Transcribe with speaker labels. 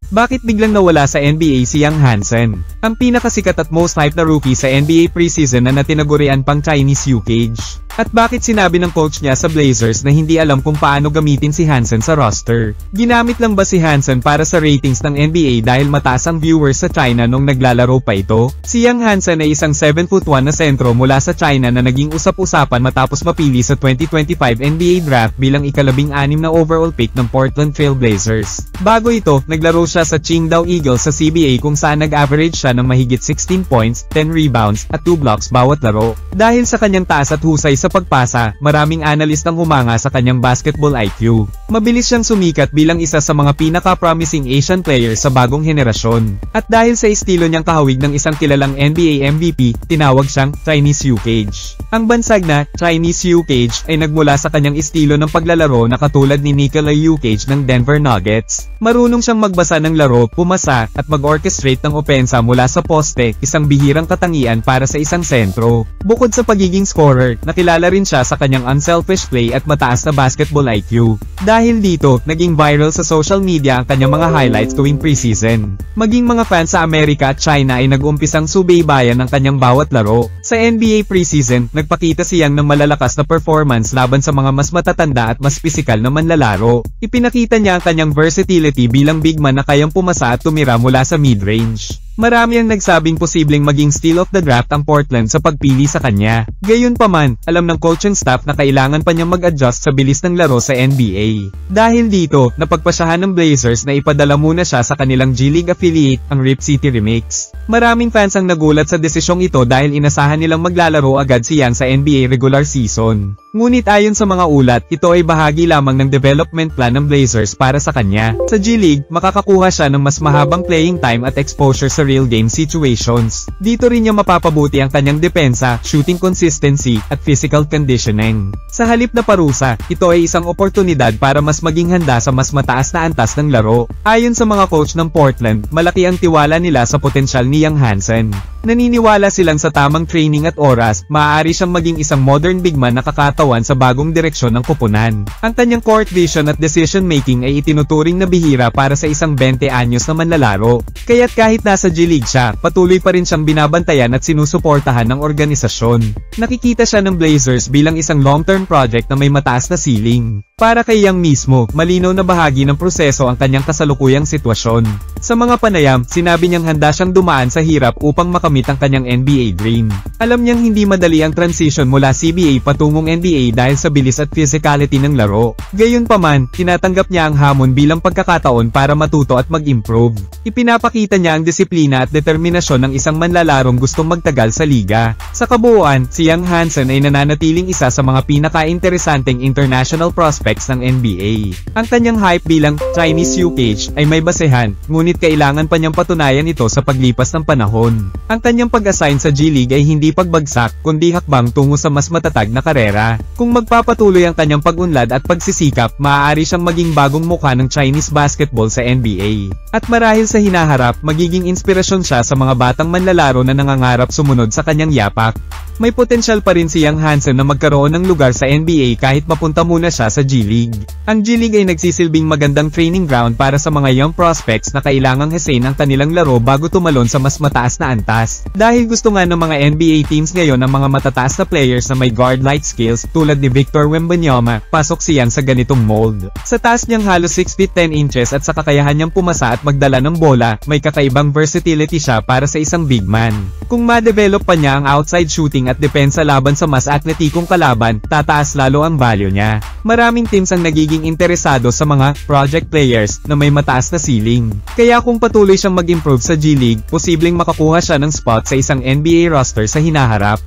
Speaker 1: Bakit biglang nawala sa NBA si Young Hansen? Ang pinakasikat at most hype na rookie sa NBA preseason na tinagurian pang Chinese Yukage. At bakit sinabi ng coach niya sa Blazers na hindi alam kung paano gamitin si Hansen sa roster? Ginamit lang ba si Hansen para sa ratings ng NBA dahil mataas ang viewers sa China nung naglalaro pa ito? Si Young Hansen ay isang 7'1" na sentro mula sa China na naging usap-usapan matapos mapili sa 2025 NBA Draft bilang ika-16 na overall pick ng Portland Trail Blazers. Bago ito, naglaro siya sa Qingdao Eagles sa CBA kung saan nag-average siya ng mahigit 16 points, 10 rebounds, at 2 blocks bawat laro. Dahil sa kanyang taas at husay sa pagpasa, maraming analyst ang humanga sa kanyang basketball IQ. Mabilis siyang sumikat bilang isa sa mga pinaka-promising Asian player sa bagong henerasyon. At dahil sa estilo niyang kahawig ng isang kilalang NBA MVP, tinawag siyang Chinese Yukage. Ang bansag na Chinese Yukage ay nagmula sa kanyang estilo ng paglalaro na katulad ni Nikola Yukage ng Denver Nuggets. Marunong siyang magbasa ng laro, pumasa, at mag-orchestrate ng opensa mula sa poste, isang bihirang katangian para sa isang sentro. Bukod sa pagiging scorer, nakilala rin siya sa kanyang unselfish play at mataas na basketball IQ. Dahil dito, naging viral sa social media ang kanyang mga highlights tuwing preseason. Maging mga fans sa Amerika at China ay nag-umpisang subaybayan ng kanyang bawat laro. Sa NBA preseason, nagpakita siyang ng malalakas na performance laban sa mga mas matatanda at mas pisikal na manlalaro. Ipinakita niya ang kanyang versatility bilang big man na kayang pumasa at tumira mula sa mid-range. Marami ang nagsabing posibleng maging steal of the draft ang Portland sa pagpili sa kanya. Gayunpaman, alam ng coaching staff na kailangan pa niyang mag-adjust sa bilis ng laro sa NBA. Dahil dito, napagpasyahan ng Blazers na ipadala muna siya sa kanilang G-League affiliate, ang Rip City Remix. Maraming fans ang nagulat sa desisyong ito dahil inasahan nilang maglalaro agad si Young sa NBA regular season. Ngunit ayon sa mga ulat, ito ay bahagi lamang ng development plan ng Blazers para sa kanya. Sa G-League, makakakuha siya ng mas mahabang playing time at exposure sa real game situations. Dito rin niya mapapabuti ang kanyang depensa, shooting consistency, at physical conditioning. Sa halip na parusa, ito ay isang oportunidad para mas maging handa sa mas mataas na antas ng laro. Ayon sa mga coach ng Portland, malaki ang tiwala nila sa potensyal ni Young Hansen. Naniniwala silang sa tamang training at oras, maaari siyang maging isang modern big man na kakatawan sa bagong direksyon ng koponan. Ang kanyang court vision at decision making ay itinuturing na bihira para sa isang 20 anyos na manlalaro. Kaya't kahit nasa G-League siya, patuloy pa rin siyang binabantayan at sinusuportahan ng organisasyon. Nakikita siya ng Blazers bilang isang long-term project na may mataas na ceiling. Para kay Young mismo, malinaw na bahagi ng proseso ang kanyang kasalukuyang sitwasyon. Sa mga panayam, sinabi niyang handa siyang dumaan sa hirap upang makamit ang kanyang NBA dream. Alam niyang hindi madali ang transition mula CBA patungong NBA dahil sa bilis at physicality ng laro. Gayunpaman, tinatanggap niya ang hamon bilang pagkakataon para matuto at mag-improve. Ipinapakita niya ang disiplina at determinasyon ng isang manlalarong gustong magtagal sa liga. Sa kabuuan, si Young Hansen ay nananatiling isa sa mga pinaka-interesanteng international prospects ng NBA. Ang kanyang hype bilang Chinese Yukage ay may basehan, ngunit kailangan pa niyang patunayan ito sa paglipas ng panahon. Ang kanyang pag-assign sa G-League ay hindi pagbagsak, kundi hakbang tungo sa mas matatag na karera. Kung magpapatuloy ang kanyang pag-unlad at pagsisikap, maaari siyang maging bagong mukha ng Chinese basketball sa NBA. At marahil sa hinaharap, magiging inspirasyon siya sa mga batang manlalaro na nangangarap sumunod sa kanyang yapak. May potensyal pa rin si Young Hansen na magkaroon ng lugar sa NBA kahit mapunta muna siya sa G-League. Ang G-League ay nagsisilbing magandang training ground para sa mga young prospects na kailangang hasain ang kanilang laro bago tumalon sa mas mataas na antas. Dahil gusto nga ng mga NBA teams ngayon ang mga matataas na players na may guard-like skills tulad ni Victor Wembanyama, pasok si Young sa ganitong mold. Sa taas niyang halos 6 feet 10 inches at sa kakayahan niyang pumasa at magdala ng bola, may kakaibang versatility siya para sa isang big man. Kung ma-develop pa niya ang outside shooting at depensa laban sa mas atletikong kalaban, tataas lalo ang value niya. Maraming teams ang nagiging interesado sa mga project players na may mataas na ceiling. Kaya kung patuloy siyang mag-improve sa G-League, posibleng makakuha siya ng spot sa isang NBA roster sa hinaharap.